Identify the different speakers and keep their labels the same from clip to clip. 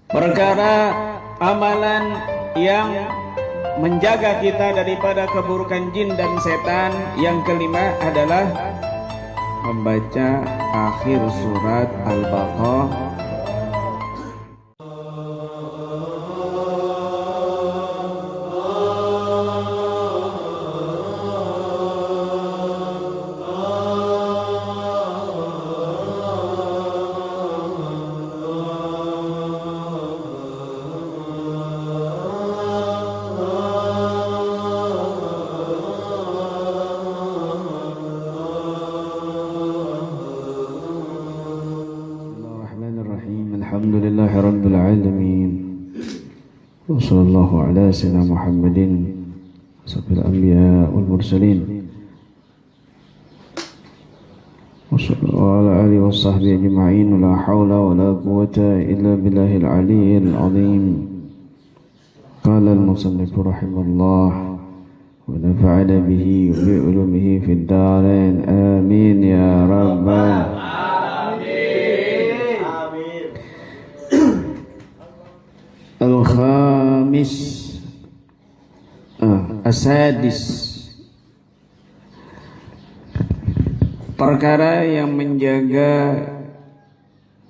Speaker 1: Perkara amalan yang menjaga kita daripada keburukan jin dan setan. Yang kelima adalah membaca akhir surat Al-Baqarah. Alhamdulillahi Rabbil Alamin. Wassallallahu ala sayyidina Muhammadin Sabil anbiya wal mursalin wa ala alihi wa sahbihi ajma'in. La hawla wa la quwwata illa billahil aliyyil azim. Qala al-musannif rahimahullah wa nafa'ana bihi wa bi ulumihi fid darain amin ya rabbal Al-Khamis As-Sadis, perkara yang menjaga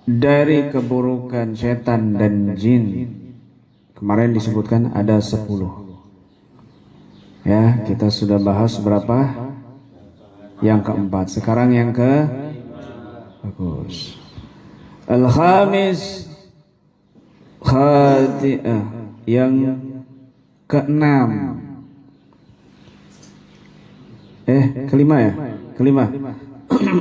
Speaker 1: dari keburukan setan dan jin. Kemarin disebutkan ada 10. Ya, kita sudah bahas berapa? Yang keempat. Sekarang yang ke bagus. Al-Khamis Khati'ah, yang keenam. Kelima ya? Kelima.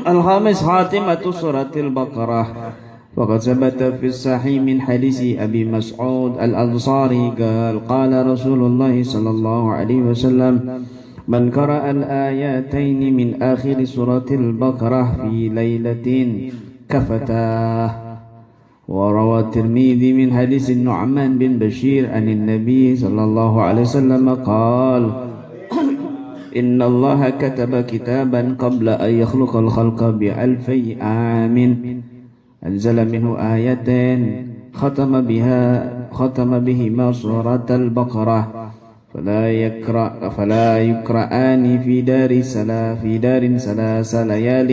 Speaker 1: Al-Khamis khatimatu suratil Baqarah. Waqad sabata fi sahih min hadisi Abi Mas'ud Al-Ansari qala Rasulullah sallallahu alaihi wasallam man qara'a al-ayatayn min akhir suratil Baqarah fi lailatin kafatah. وروى الترمذي من حديث النعمان بن بشير عن النبي صلى الله عليه وسلم قال إن الله كتب كتابا قبل أن يخلق الخلق بألفي عام أنزل منه آيتين ختم بهما سورة البقرة فلا يقرآن في دار ثلاث ليال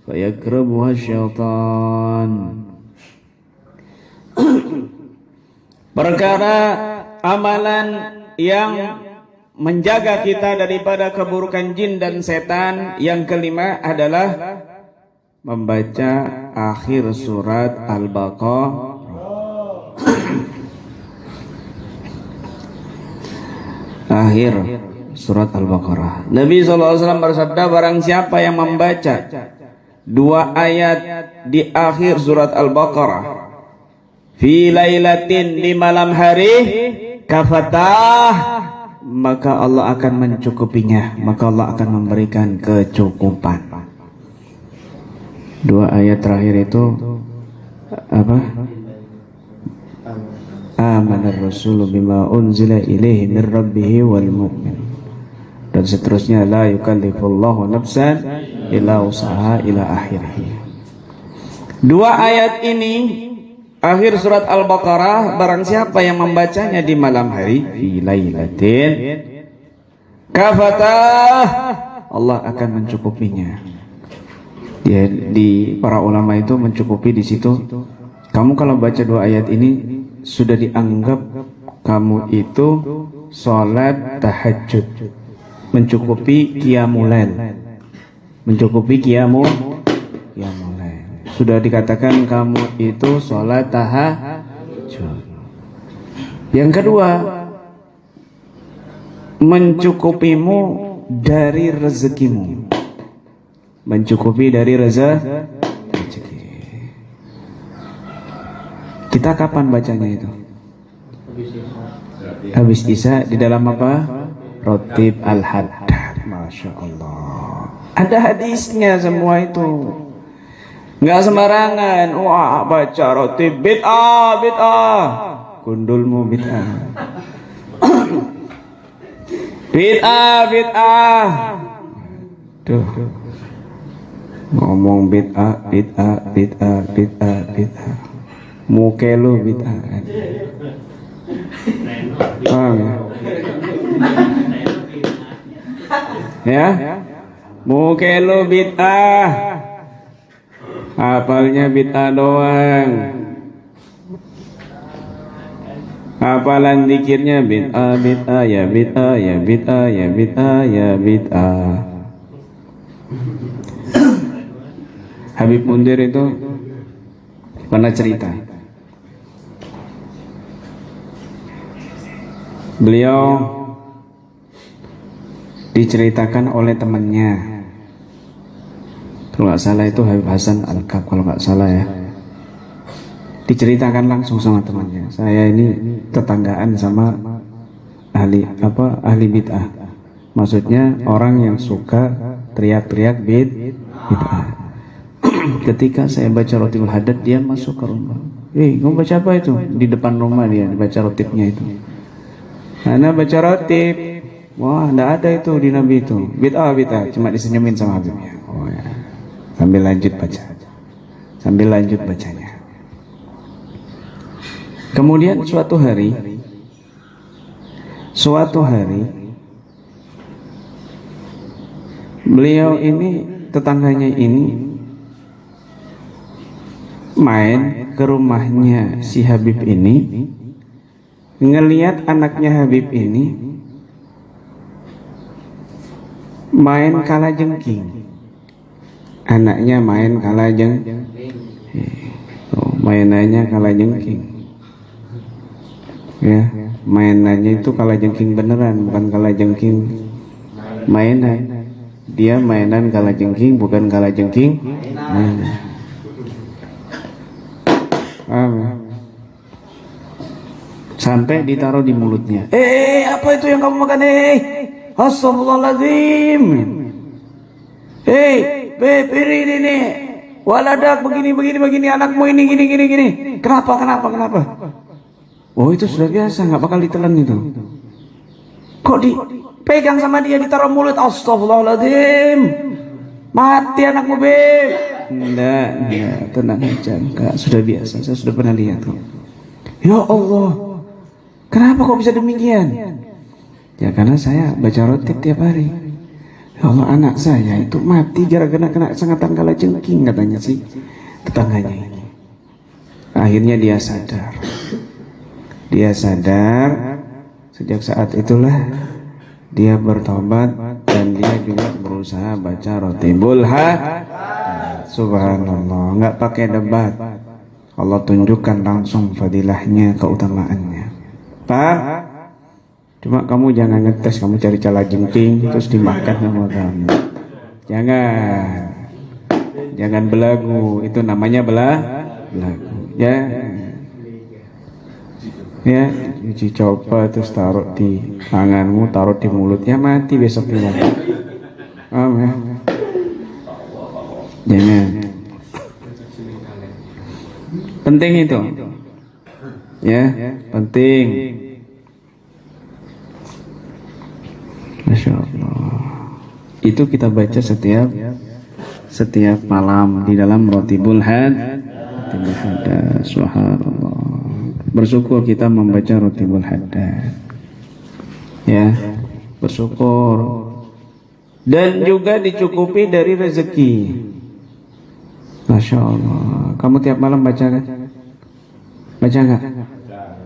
Speaker 1: فيقربها الشيطان. Perkara amalan yang menjaga kita daripada keburukan jin dan setan. Yang kelima adalah membaca akhir surat Al-Baqarah. Akhir surat Al-Baqarah. Nabi SAW bersabda, barang siapa yang membaca 2 ayat di akhir surat Al-Baqarah fi lailatin, di malam hari, kafatah, maka Allah akan mencukupinya, maka Allah akan memberikan kecukupan. 2 ayat terakhir itu apa? Amanar rasulu bima unzila ilaihi min rabbih wal mu'min, dan seterusnya, la yukallifullahu nafsan illa usaha ila akhirih. 2 ayat ini akhir surat Al-Baqarah, barang siapa yang membacanya di malam hari, fi lailatin kafatah, Allah akan mencukupinya. Di para ulama itu mencukupi di situ. Kamu kalau baca 2 ayat ini sudah dianggap kamu itu sholat tahajud, mencukupi qiyamul lail, mencukupi qiyamul lail. Sudah dikatakan kamu itu sholat tahajud. Yang kedua, mencukupimu dari rezekimu, mencukupi dari rezeki. Kita kapan bacanya itu? Habis Isya, di dalam apa? Rotib Al-Haddad. Masya Allah. Ada hadisnya semua itu. Nggak sembarangan. Wah, baca roti bid'ah. Gundulmu bid'ah. Bid'ah. Tuh. Ngomong bid'ah. Mukelu bid'ah. Paham ya? Ya, mukelo bid'ah, hafalnya bid'ah doang, hafalan dikirnya bid'ah, bid'ah, ya bid'ah, ya bid'ah, ya bid'ah, ya bid'ah. Habib Mundir itu pernah cerita, beliau diceritakan oleh temannya, kalau nggak salah itu Habib Hasan Al-Kab, kalau nggak salah ya, diceritakan langsung sama temannya, saya ini tetanggaan sama ahli bid'ah, maksudnya orang yang suka teriak-teriak bid'ah. Ketika saya baca Rotibul Haddad, dia masuk ke rumah. Kamu baca apa itu? Di depan rumah dia baca rotibnya itu. Karena baca rotib, wah, tidak ada itu di Nabi itu. Bid'ah, cuma disenyumin sama Habibnya. Oh ya. Sambil lanjut baca. Sambil lanjut bacanya. Kemudian suatu hari, beliau ini, tetangganya ini main ke rumahnya si Habib ini, ngelihat anaknya Habib ini main kalajengking. Anaknya main kalajengking. Mainannya kalajengking. Ya, mainannya itu kalajengking beneran, bukan kalajengking mainan. Dia mainan kalajengking, bukan kalajengking mainan. Sampai ditaruh di mulutnya. Apa itu yang kamu makan? Astagfirullahaladzim. Piring ini, waladak begini, anakmu ini gini. Kenapa? Oh, itu sudah biasa, nggak bakal ditelan itu. Kok dipegang sama dia, ditaruh mulut? Astagfirullahaladzim. Mati anakmu, Beb. Enggak, tenang aja, enggak, sudah biasa, saya sudah pernah lihat kok. Ya Allah, kenapa kok bisa demikian? Ya karena saya baca rotib tiap hari. Ya Allah, anak saya itu mati gara-gara kena sengatan kalajengking, katanya sih tetangganya ini. Akhirnya dia sadar. Sejak saat itulah dia bertobat dan dia juga berusaha baca Rotibul Haddad. Subhanallah, nggak pakai debat, Allah tunjukkan langsung fadilahnya, keutamaannya. Pak, cuma kamu jangan ngetes, kamu cari kalajengking terus dimakan sama kamu. Jangan belagu, itu namanya belagu. Ya, uji coba terus taruh di tanganmu, taruh di mulutnya, mati besoknya. Amin. Jangan. Penting itu. Ya, penting. Masya Allah. Itu kita baca setiap malam di dalam Rotibul Haddad. Subhanallah. Bersyukur kita membaca Rotibul Haddad. Ya, bersyukur. Dan juga dicukupi dari rezeki. Masya Allah. Kamu tiap malam baca kan? Baca nggak?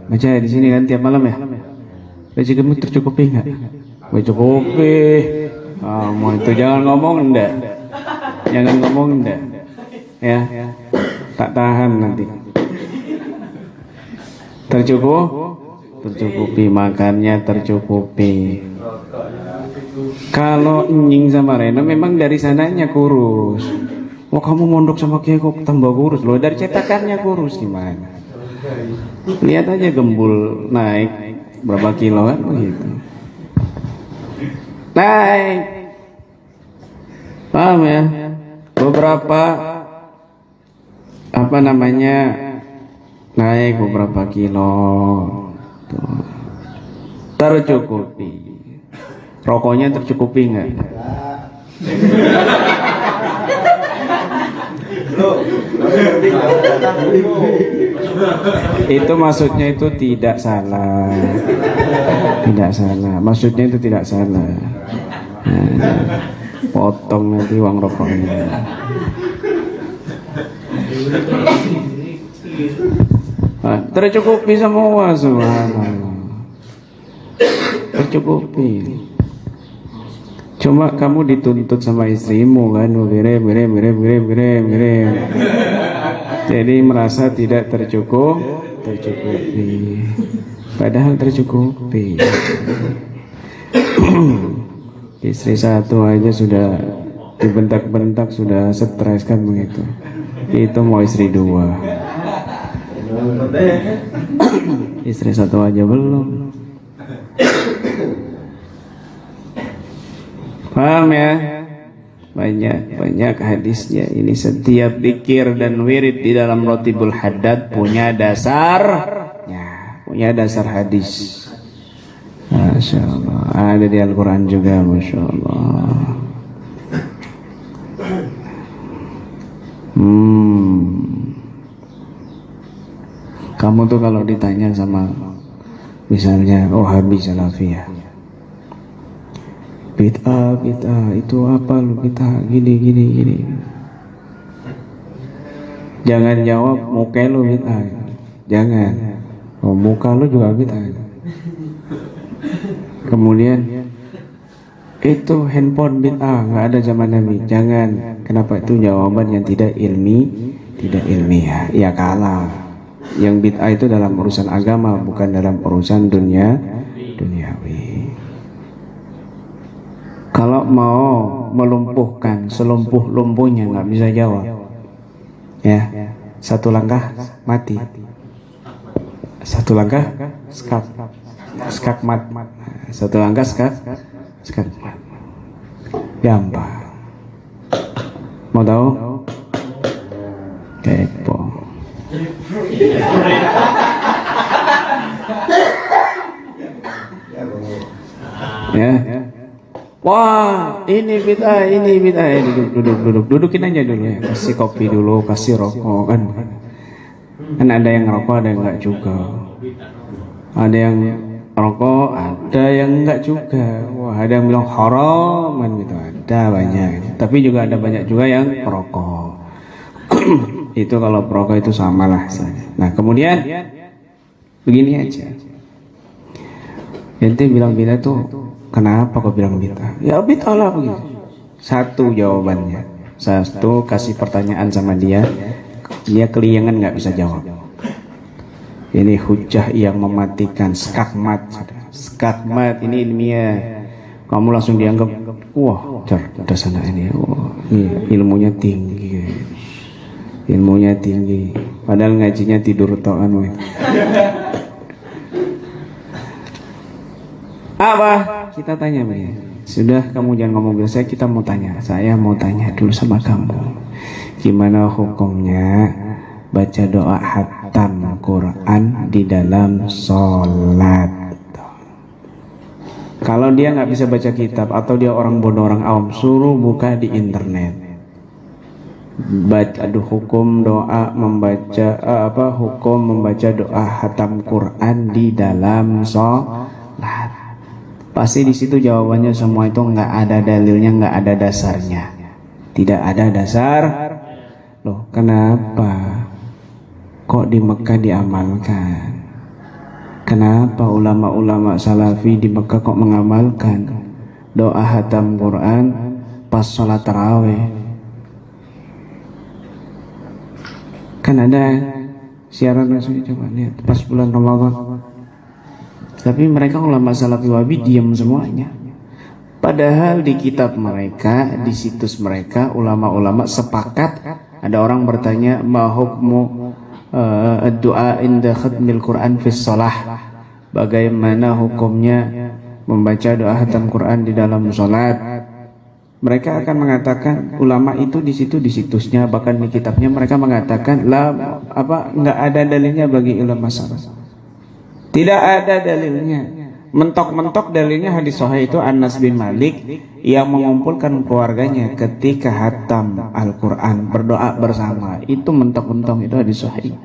Speaker 1: Baca di sini kan tiap malam ya? Rezekimu tercukupi nggak? Tercukupi. Kamu itu jangan ngomong enggak. Ya, tak tahan nanti. Tercukupi, makannya tercukupi. Kalau Nying sama Reno memang dari sananya kurus. Wah, kamu mondok sama Kiai kok tambah kurus loh, dari cetakannya kurus gimana? Lihat aja gembul naik berapa kilo kan begitu. Naik. Paham ya? Beberapa naik beberapa kilo. Tuh. Tercukupi. Rokoknya tercukupi nggak? Itu maksudnya itu tidak salah. Tidak salah. Maksudnya itu tidak salah. Nah, potong nanti uang rokoknya. Nah, tercukupi semua, subhanallah. Tercukupi. Cuma kamu dituntut sama istrimu kan, mirip. Jadi merasa tidak tercukupi. Padahal tercukupi. Istri satu aja sudah dibentak-bentak, sudah stres kan begitu. Itu mau istri dua. Istri satu aja belum. Paham ya? Banyak hadisnya. Ini setiap zikir dan wirid di dalam Ratibul Haddad punya dasarnya, punya dasar hadis. Masya Allah. Ada di Al-Quran juga, Masya Allah. Kamu tuh kalau ditanya sama misalnya Wahabi Salafiyah, bid'ah itu apa lu, bid'ah gini. Jangan jawab muka lu bid'ah. Jangan. Oh, muka lu juga bid'ah. Kemudian itu handphone bid'ah, enggak ada zaman Nabi. Jangan. Kenapa? Itu jawaban yang tidak ilmiah. Ya kalah. Yang bid'ah itu dalam urusan agama, bukan dalam urusan duniawi. Kalau mau melumpuhkan selumpuh-lumpuhnya nggak bisa jawab, ya satu langkah mati, satu langkah skakmat, satu langkah skakmat, gampang. Mau tahu? Kepo. Ya. Wah, ini bid'ah. Dudukin aja dulu ya. Kasih kopi dulu, kasih rokok kan. Kan ada yang rokok, ada yang enggak juga. Ada yang rokok, ada yang enggak juga. Wah, ada yang bilang haram kan gitu. Ada banyak. Tapi juga ada banyak juga yang perokok. Itu kalau perokok itu samalah. Nah, kemudian begini aja. Ente bilang bid'ah tuh kenapa kau bilang bid'ah? Ya bid'ah lah begitu. Satu jawabannya. Satu, kasih pertanyaan sama dia keliangan nggak bisa jawab. Ini hujah yang mematikan. Skakmat ini ilmiah. Kamu langsung dianggap wah cerdas anak ini. Wah, ilmunya tinggi. Padahal ngajinya tidur toan. Apa? Kita tanya begini. Sudah, kamu jangan ngomong biasa, kita mau tanya. Saya mau tanya dulu sama kamu. Gimana hukumnya baca doa khatam Quran di dalam sholat? Kalau dia nggak bisa baca kitab atau dia orang bodoh, orang awam, suruh buka di internet. Hukum membaca doa khatam Quran di dalam sholat. Pasti di situ jawabannya semua itu nggak ada dalilnya, nggak ada dasarnya, tidak ada dasar. Loh, kenapa kok di Mekah diamalkan? Kenapa ulama-ulama salafi di Mekah kok mengamalkan doa khatam Quran pas sholat tarawih? Kan ada siaran langsung, coba lihat pas bulan Ramadan. Tapi mereka ulama salafi wahabi diam semuanya. Padahal di kitab mereka, di situs mereka, ulama-ulama sepakat. Ada orang bertanya, ma hukmu doa inda khatmil Quran fi shalah? Bagaimana hukumnya membaca doa khatam Quran di dalam salat? Mereka akan mengatakan, ulama itu di situsnya, bahkan di kitabnya mereka mengatakan enggak ada dalilnya bagi ulama salaf. Tidak ada dalilnya. Mentok-mentok dalilnya hadis sahih itu Anas bin Malik yang mengumpulkan keluarganya ketika hatam Al-Quran berdoa bersama. Itu mentok-mentok itu hadis sahih.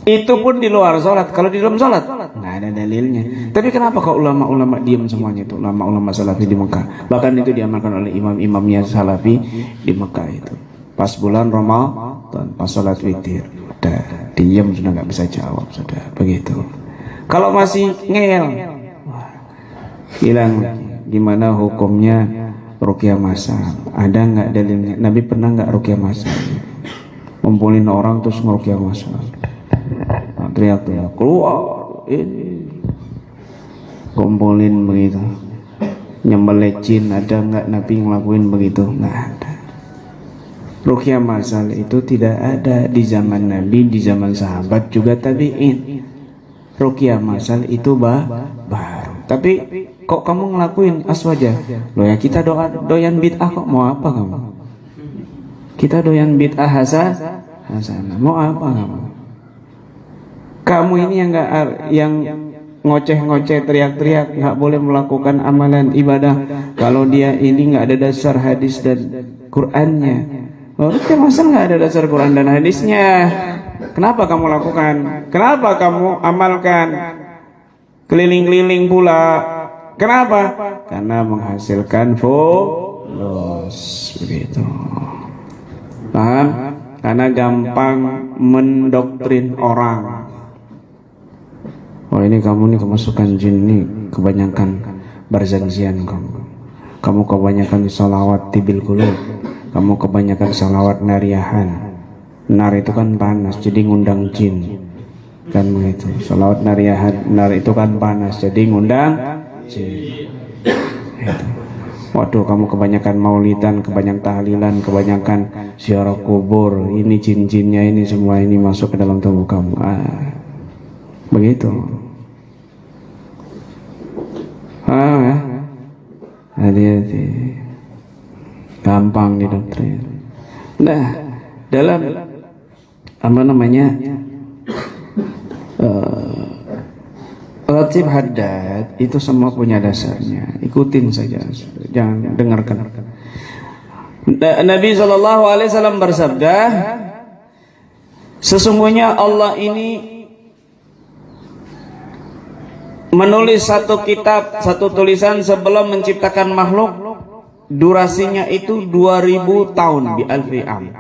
Speaker 1: Itu pun di luar sholat. Kalau di dalam sholat nggak ada dalilnya. Tapi kenapa kok ulama-ulama diam semuanya itu? Ulama-ulama salafi di Mekah. Bahkan itu diamalkan oleh imam-imamnya salafi di Mekah itu. Pas bulan Ramadan, pas sholat witir, udah diam, sudah nggak bisa jawab, sudah begitu. Kalau masih ngeyel, bilang gimana hukumnya ruqyah masal? Ada nggak dalilnya? Nabi pernah nggak ruqyah masal? Ngumpulin orang terus ngeruqyah masal. Teriak-teriak keluar ini, kumpulin begitu, nyembelih jin. Ada nggak Nabi ngelakuin begitu? Nggak ada. Ruqyah masal itu tidak ada di zaman Nabi, di zaman sahabat juga tabi'in. Ruqyah masal itu baru. Tapi kok kamu ngelakuin aswaja? Loh ya kita doyan bid'ah kok, mau apa kamu? Kita doyan bid'ah hasanah, mau apa kamu? Kamu ini yang ngoceh-ngoceh, teriak-teriak, nggak boleh melakukan amalan ibadah kalau dia ini nggak ada dasar hadis dan Qur'annya. Ruqyah masal nggak ada dasar Qur'an dan hadisnya. Kenapa kamu lakukan? Kenapa kamu amalkan? Keliling-keliling pula. Kenapa? Karena menghasilkan followers, begitu. Paham? Karena gampang mendoktrin orang. Oh ini kamu nih kemasukan jin nih, kebanyakan berzanzian kamu. Kamu kebanyakan salawat tibil qulub. Kamu kebanyakan salawat nariyahan. Nar itu kan panas, jadi ngundang jin. Kan begitu. Salawat nariyahan, nar itu kan panas, jadi ngundang jin. Itu. Waduh, kamu kebanyakan maulidan, kebanyakan tahlilan, kebanyakan ziarah kubur. Ini jin-jinnya ini semua ini masuk ke dalam tubuh kamu. Begitu. Ya. Hati-hati. Gampang didoktrin. Nah, dalam apa namanya Ratib Haddad itu semua punya dasarnya. Ikutin saja, jangan dengarkan. Nabi SAW bersabda, sesungguhnya Allah ini menulis satu kitab, satu tulisan sebelum menciptakan makhluk. Durasinya itu 2000 tahun bi alfi am.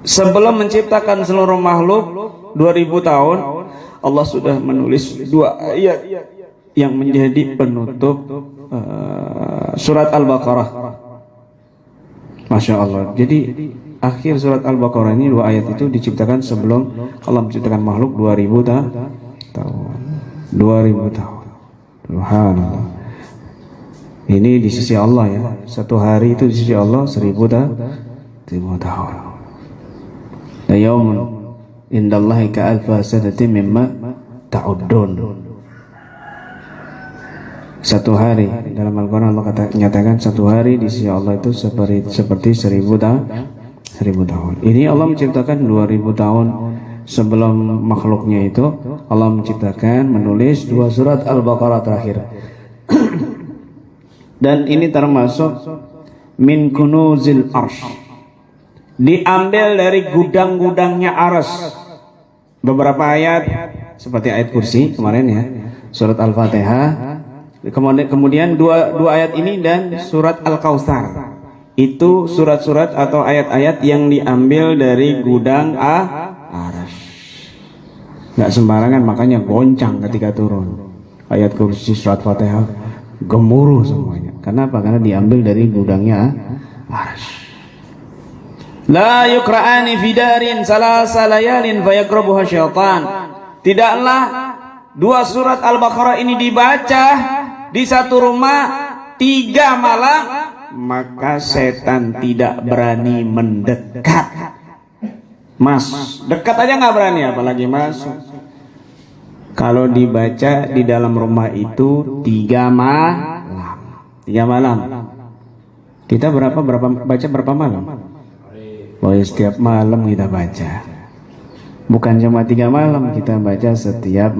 Speaker 1: Sebelum menciptakan seluruh makhluk 2000 tahun, Allah sudah menulis 2 ayat yang menjadi penutup surat Al-Baqarah. Masya Allah. Jadi akhir surat Al-Baqarah ini 2 ayat itu diciptakan sebelum Allah menciptakan makhluk 2000 tahun. 2000 tahun. Subhanallah. Ini di sisi Allah ya. Satu hari itu di sisi Allah 1000 tahun. La yaumun indallahi ka'alfa sanatin mimma ta'uddun. Satu hari dalam Al-Quran Allah nyatakan satu hari di sisi Allah itu seperti 1000 tahun. Ini Allah menciptakan 2000 tahun sebelum makhluknya itu. Allah menciptakan, menulis 2 surat Al-Baqarah terakhir. Dan ini termasuk min kunuzil arsh, diambil dari gudang-gudangnya arsy. Beberapa ayat seperti ayat kursi kemarin ya, surat Al-Fatihah. Kemudian dua ayat ini dan surat Al-Kautsar. Itu surat-surat atau ayat-ayat yang diambil dari gudang arsy. Nggak sembarangan, makanya goncang ketika turun. Ayat kursi, surat Fatihah gemuruh semuanya. Kenapa? Karena diambil dari gudangnya arsy. La yukra'ani fi darin salasa layalin fayakrabuha syaitan. Tidaklah 2 surat Al-Baqarah ini dibaca di satu rumah 3 malam, maka setan tidak berani mendekat. Dekat aja nggak berani, apalagi masuk. Kalau dibaca di dalam rumah itu 3 malam. Kita baca berapa malam? Oh, setiap malam kita baca. Bukan cuma 3 malam, kita baca setiap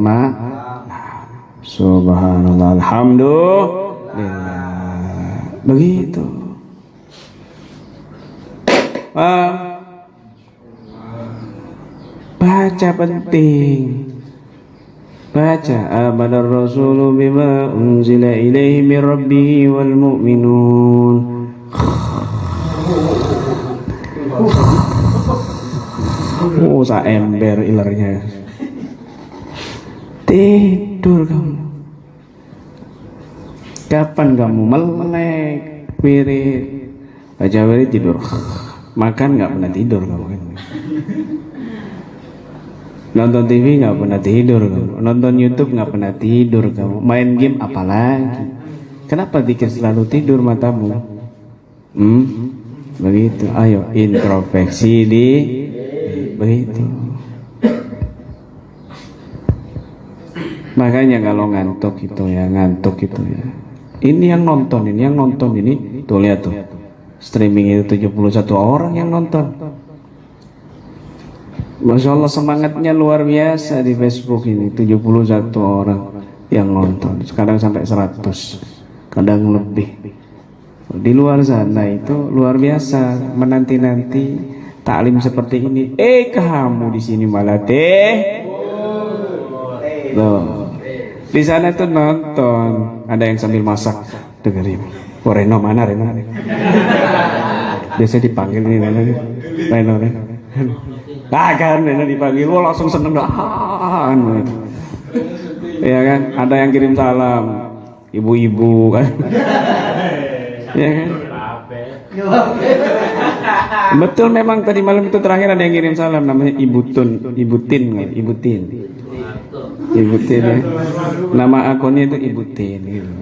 Speaker 1: subhanallah, alhamdulillah. Begitu. Baca penting. Baca amanar rasulu bima unzila ilaihi min rabbihi wal mu'minun. Oh, saember ilernya. Tidur kamu. Kapan kamu melek, wirid, baca wirid tidur. Makan nggak pernah tidur kamu kan? Nonton TV nggak pernah tidur kamu. Nonton YouTube nggak pernah tidur kamu. Main game apalagi? Kenapa dikir selalu tidur matamu? Begitu. Ayo introspeksi begitu. Makanya kalau ngantuk itu ya. Ini yang nonton ini. Tuh lihat tuh. Streaming itu 71 orang yang nonton. Masya Allah, semangatnya luar biasa di Facebook ini. 71 orang yang nonton. Sekarang sampai 100, kadang lebih. Di luar sana itu luar biasa, menanti-nanti taklim seperti ini. Kamu di sini malah loh. Di sana tuh nonton, ada yang sambil masak, dengerin. Oh, Reno mana Reno? Biasa dipanggil nih Reno. Nah kan Reno dipanggil, langsung seneng ya kan? Ada yang kirim salam, ibu-ibu kan? Ya kan? Betul, memang tadi malam itu terakhir ada yang kirim salam, namanya Ibu Tin ya. Nama akunnya itu Ibu Tin gitu.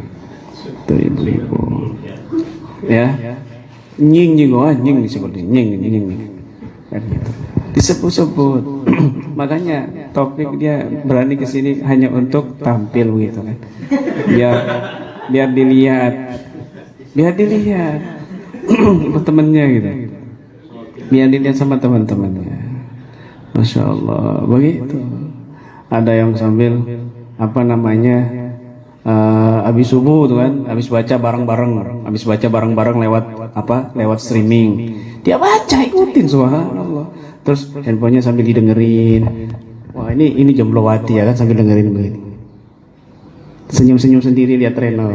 Speaker 1: Itu ibu-ibu. Ya. Nying disebut nying. Kan gitu. Disebut-sebut. Makanya topik dia berani ke sini hanya untuk tampil gitu kan. Biar dilihat. Temennya gitu. Biar dilihat sama teman-temannya. Masya Allah, begitu. Ada yang sambil habis subuh tuh kan, habis baca bareng-bareng lewat streaming. Dia baca, ikutin, subhanallah. Terus handphonenya sambil didengerin. Wah, ini jomblowati ya kan, sambil dengerin begini. Senyum-senyum sendiri lihat Reno.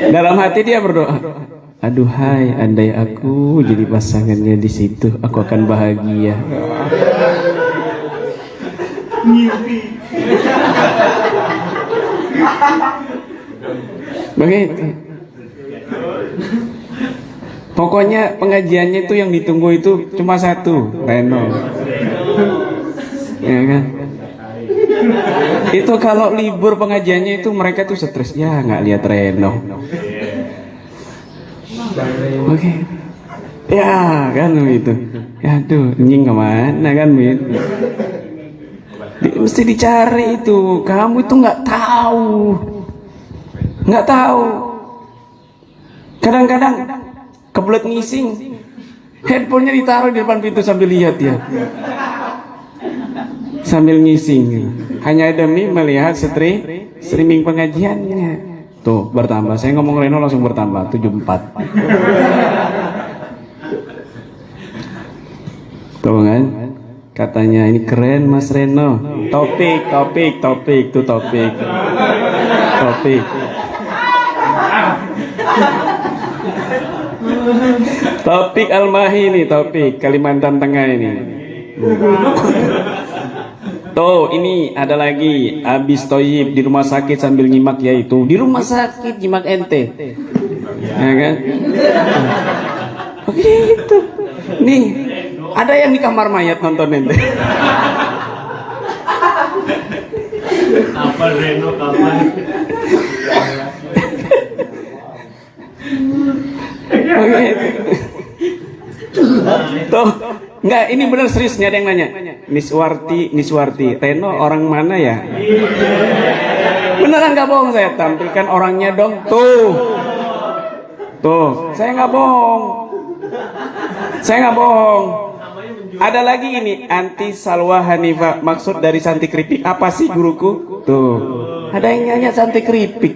Speaker 1: Dalam hati dia berdoa, aduhai, andai aku jadi pasangannya di situ, aku akan bahagia. Begitu. Pokoknya pengajiannya itu yang ditunggu itu cuma satu, Reno. Ya kan? Itu kalau libur pengajiannya itu mereka tuh stres, ya nggak lihat Reno. Oke. Ya kan begitu. Ya aduh, nying kemana kan begitu. Mesti dicari itu. Kamu itu nggak tahu. Kadang-kadang kebelet ngising, handphonenya ditaruh di depan pintu sambil lihat ya, sambil ngising gitu. Hanya demi melihat streaming pengajiannya. Tuh bertambah, saya ngomong Reno langsung bertambah 74. Tuh kan, katanya ini keren Mas Reno. Topik Al-Mahi ini, topik Kalimantan Tengah ini. Tuh, ini ada lagi Abis Toyib di rumah sakit sambil nyimak, yaitu di rumah sakit nyimak ente. Ya kan? Begitu. Nih, ada yang di kamar mayat nonton ente. Apa Reno kapan? Tuh, enggak, ini benar serius, nggak ada yang nanya. Niswarti, Reno orang mana ya? Beneran nggak bohong, saya tampilkan orangnya dong. Tuh, saya nggak bohong. Saya nggak bohong. Ada lagi ini anti salwa Hanifah. Maksud dari santi keripik apa sih guruku? Tuh, ada yang nyanyi santi keripik.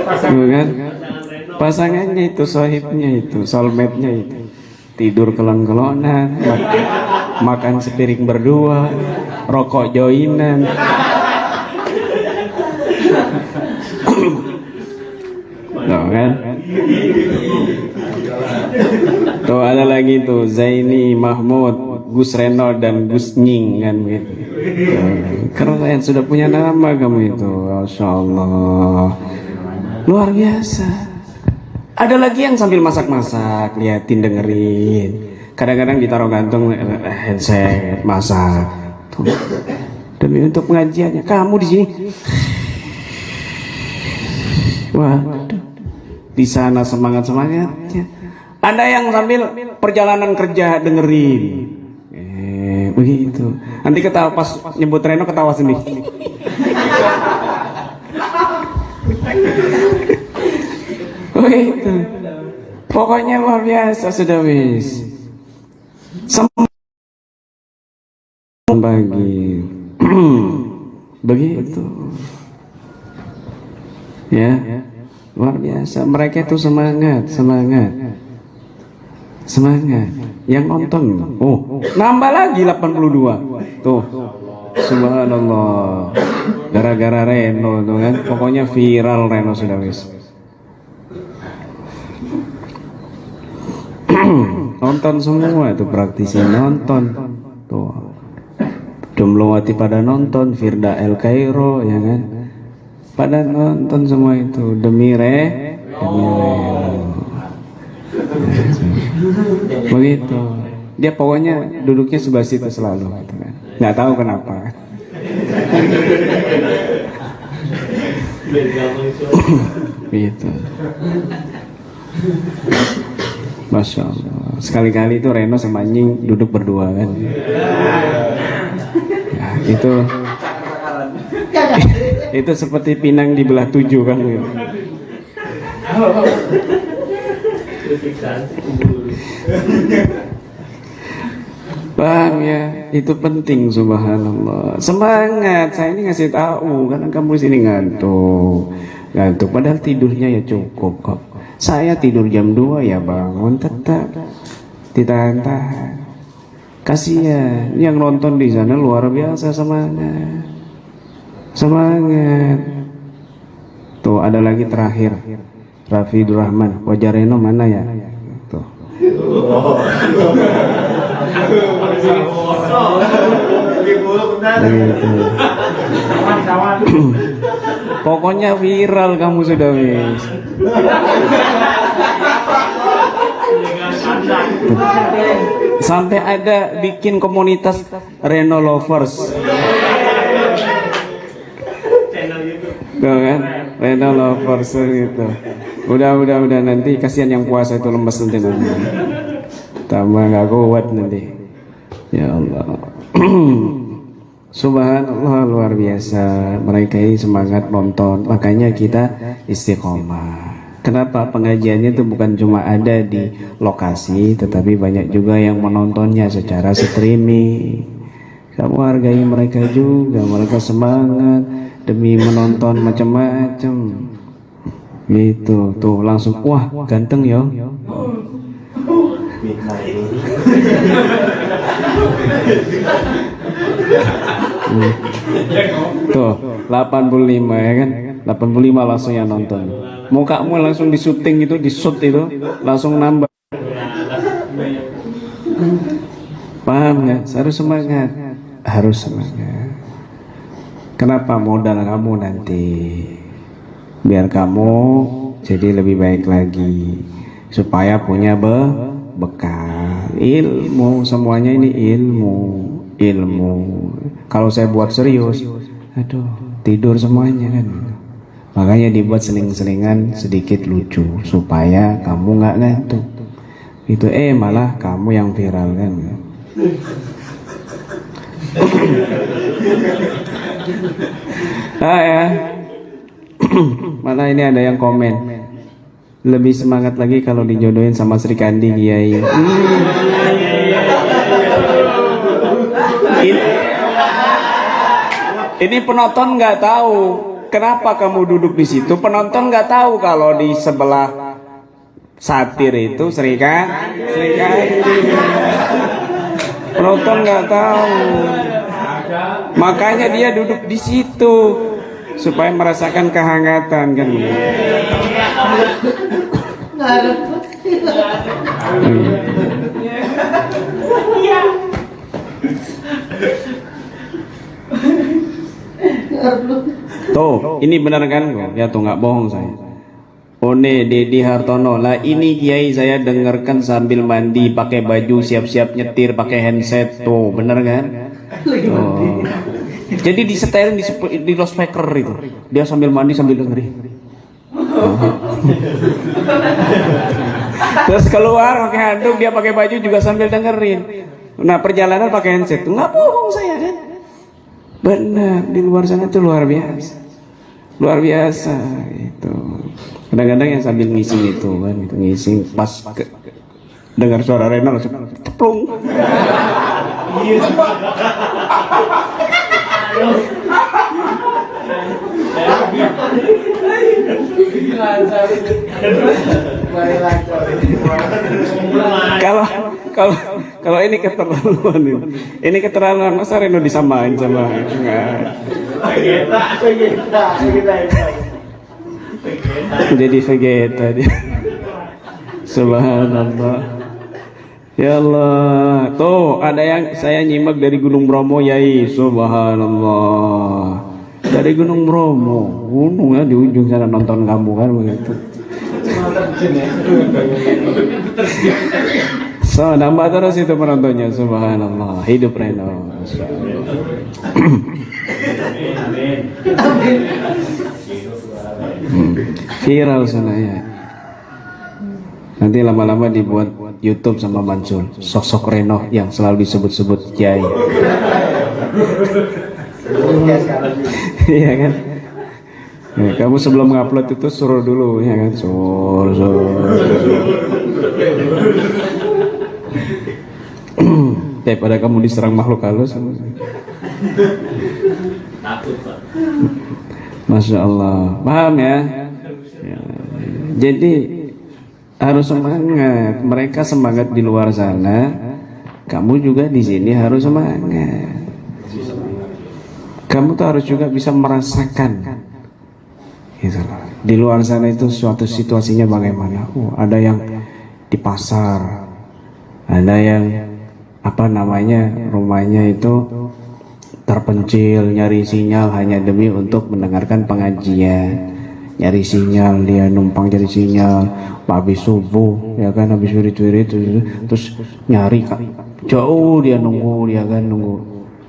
Speaker 1: Tuh kan? Pasangannya itu, sohibnya itu, soulmate-nya itu. Tidur kelong-kelongan, makan sepiring berdua, rokok joinan. Tuh kan? Tuh ada lagi tuh Zaini, Mahmud, Gus Reno dan Gus Nying kan gitu. Keren, sudah punya nama kamu itu. Masya Allah, luar biasa. Ada lagi yang sambil masak-masak, liatin, dengerin. Kadang-kadang ditaruh gantung headset, masak. Tuh. Demi untuk pengajiannya. Kamu di sini. Waduh. Di sana semangat-semangatnya. Ada yang sambil perjalanan kerja dengerin. Begitu. Nanti ketawa pas nyebut Reno ketawa sendiri. Begitu. Pokoknya luar biasa sudah wis. Bagi begitu. Ya. Luar biasa, mereka itu semangat. Yang nonton, nambah lagi 82. Tuh, subhanallah. Gara-gara Reno tuh kan, pokoknya viral Reno sudah wis. Nonton semua itu praktisi nonton. Tuh. Dumlowati pada nonton, Firda El Kairo ya kan. Pada nonton semua itu demi begitu. Dia pokoknya duduknya sebelah situ selalu gitu kan. Nggak tahu kenapa. Gitu. Masya Allah. Sekali-kali itu Reno sama Nying duduk berdua kan. Ya, itu seperti pinang dibelah 7 kan. Bang ya, itu penting subhanallah. Semangat, saya ini ngasih tahu karena kamu sini ngantuk. Padahal tidurnya ya cukup kok. Saya tidur jam 2 ya bangun tetap ditahan-tahan. Kasihan yang nonton di sana luar biasa semangat. Tuh ada lagi terakhir Rafidur Rahman. Wajah Reno mana ya? Tuh. Begitu. Pokoknya viral kamu sudah wis. Sampai ada bikin komunitas Reno Lovers. Tuh kan, Reno Lovers gitu. Udah nanti kasihan yang puasa itu lemes nanti. Tambah nggak kuat nanti. Ya Allah. Subhanallah luar biasa. Mereka ini semangat nonton. Makanya kita istiqomah. Kenapa pengajiannya itu bukan cuma ada di lokasi, tetapi banyak juga yang menontonnya secara streaming. Kamu hargai mereka juga. Mereka semangat demi menonton macam-macam. Gitu. Tuh langsung wah ganteng ya. Tuh 85 ya kan, 85 langsung yang nonton. Mukamu langsung disuting itu, di-shoot itu langsung nambah. Paham nggak? Harus semangat. Kenapa? Modal kamu nanti biar kamu jadi lebih baik lagi, supaya punya bekal ilmu. Semuanya ini ilmu. Kalau saya buat serius, aduh tidur semuanya kan. Makanya dibuat seling-selingan sedikit lucu supaya kamu nggak ngantuk. Itu malah kamu yang viral kan. Ya. Mana ini ada yang komen. Lebih semangat lagi kalau dijodohin sama Sri Kandi Kiai. Ini penonton nggak tahu kenapa kamu duduk di situ. Penonton nggak tahu kalau di sebelah satir itu Sri Kandi. Penonton nggak tahu. Makanya dia duduk di situ supaya merasakan kehangatan kan. Tuh, ini benar kan? Ya tuh nggak bohong saya. One Dedi Hartono lah, ini Kiai saya dengarkan sambil mandi, pakai baju, siap-siap nyetir, pakai handset. Tuh, benar kan? Tuh. Jadi disetelin di loudspeaker itu. Dia sambil mandi sambil dengerin. Terus keluar pakai handuk, dia pakai baju juga sambil dengerin. Nah, perjalanan pakai handset. Nggak bohong saya kan? Benar, di luar sana itu luar biasa. Luar biasa itu. Kadang-kadang yang sambil ngising itu kan, itu ngising pas dengar suara Rena langsung ceplung. Kalau ini keterlaluan ini keterlaluan, masa Reno disamain sama enggak. Jadi Vegeta dia. Subhanallah. Ya Allah. Tuh ada yang saya nyimak dari Gunung Bromo Yai. Subhanallah. Dari Gunung Bromo, gunung ya di ujung sana nonton kamu kan begitu. So nambah terus itu penontonnya. Subhanallah. Hidup Reno. Viral sana ya. Nanti lama-lama dibuat YouTube sama Mansur, sosok Reno yang selalu disebut-sebut Kiai. Iya kan? Ya, kamu sebelum ngupload itu suruh dulu ya kan? Suruh. Daripada kamu diserang makhluk halus. Masya Allah, paham ya? Ya. Jadi harus semangat. Mereka semangat di luar sana, kamu juga di sini harus semangat. Kamu tuh harus juga bisa merasakan. Gitu. Di luar sana itu suatu situasinya bagaimana? Ada yang di pasar, ada yang rumahnya itu terpencil, nyari sinyal hanya demi untuk mendengarkan pengajian. Nyari sinyal, dia numpang cari sinyal habis subuh ya kan, habis wirid terus nyari jauh dia nunggu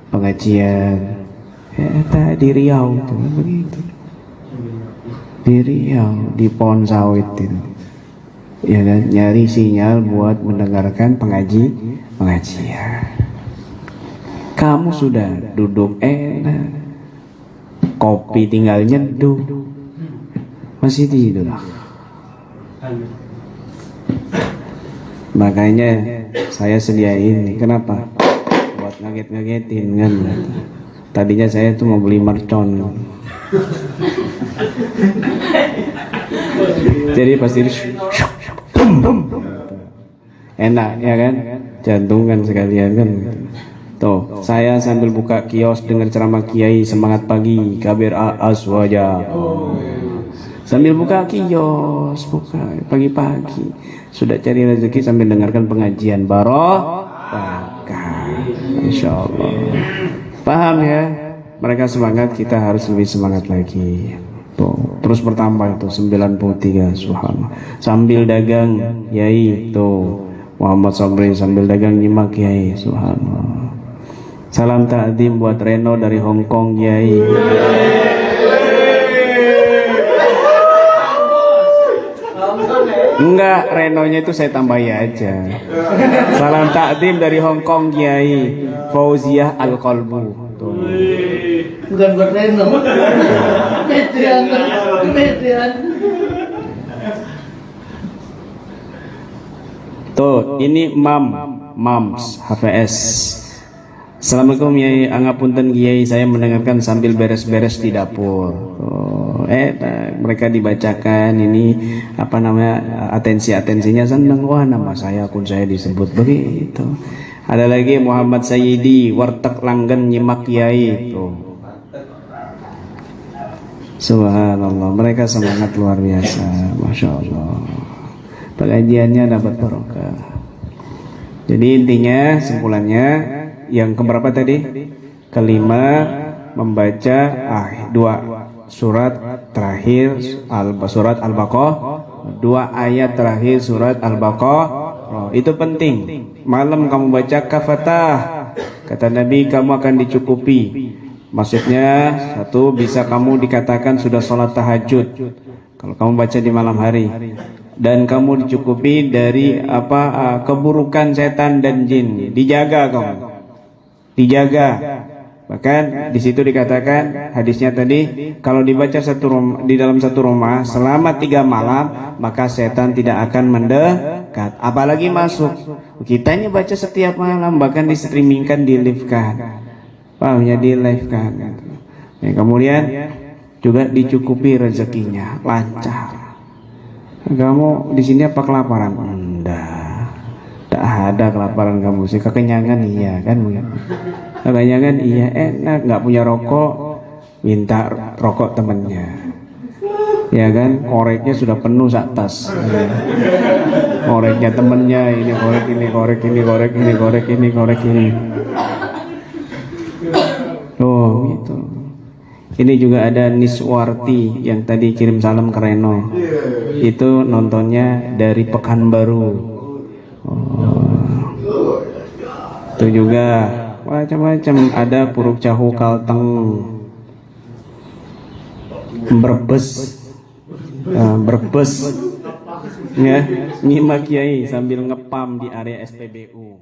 Speaker 1: pengajian ya, di Riau itu begitu, di Riau di pohon sawit itu ya kan, nyari sinyal buat mendengarkan pengajian. Kamu sudah duduk enak, kopi tinggal nyeduh, masih tidur. Makanya saya sediain, kenapa? Buat ngaget-ngagetin kan. Tadinya saya tuh mau beli mercon. Jadi pasti enak ya kan, jantungan sekalian kan. Tuh, saya sambil buka kios dengar ceramah Kiai semangat pagi, kabir aswaja. Sambil buka kios, buka pagi-pagi. Sudah cari rezeki sambil dengarkan pengajian barokah. Insyaallah. Paham ya? Mereka semangat, kita harus lebih semangat lagi. Tuh, terus bertambah itu 93, subhanallah. Sambil dagang, Yai, tuh. Muhammad Sabri sambil dagang nyimak Yai, subhanallah. Salam ta'zim buat Reno dari Hong Kong, Yai. Enggak, Renonya itu saya tambahi aja. Salam ta'zim dari Hong Kong, Yai. Fauziah Al-Qalbu.
Speaker 2: Bukan buat Reno. Median.
Speaker 1: Tuh, ini Mams HVS. Assalamualaikum Yai, angapunten Kiai, saya mendengarkan sambil beres-beres di dapur. Oh, mereka dibacakan ini apa namanya, atensinya senang. Wah, nama saya, akun saya disebut begitu. Ada lagi Muhammad Sayyidi, warteg langgan nyimak Kiai. Tuh. Subhanallah, mereka semangat luar biasa, masya Allah. Pengajiannya dapat barokah. Jadi intinya, simpulannya, yang keberapa tadi? Kelima, membaca dua surat terakhir surat Al-Baqarah, dua ayat terakhir surat Al-Baqarah. Itu penting. Malam kamu baca kafatah, kata Nabi, kamu akan dicukupi. Maksudnya, satu, bisa kamu dikatakan sudah sholat tahajud kalau kamu baca di malam hari, dan kamu dicukupi dari keburukan setan dan jin. Dijaga kamu, dijaga. Bahkan di situ dikatakan hadisnya tadi, kalau dibaca di dalam satu rumah selama 3 malam, maka setan tidak akan mendekat, apalagi masuk. Kita ini baca setiap malam, bahkan di streamingkan, di live-kan, pahamnya, di live-kan. Nah, kemudian juga dicukupi rezekinya, lancar. Kamu di sini apa kelaparan? Enggak, tak ada kelaparan kamu sih. Kekenyangan iya kan? Kekenyangan iya, enak. Nggak punya rokok, minta rokok temennya, ya kan? Koreknya sudah penuh sak tas. Koreknya temennya, ini korek ini, korek ini, korek ini, korek ini, korek ini. Oh gitu. Ini juga ada Niswarti yang tadi kirim salam ke Reno. Itu nontonnya dari Pekanbaru. Itu juga macam-macam. Ada Puruk Cahu Kalteng, Brebes, Brebes, ya, nyimak Kiai sambil ngepam di area SPBU.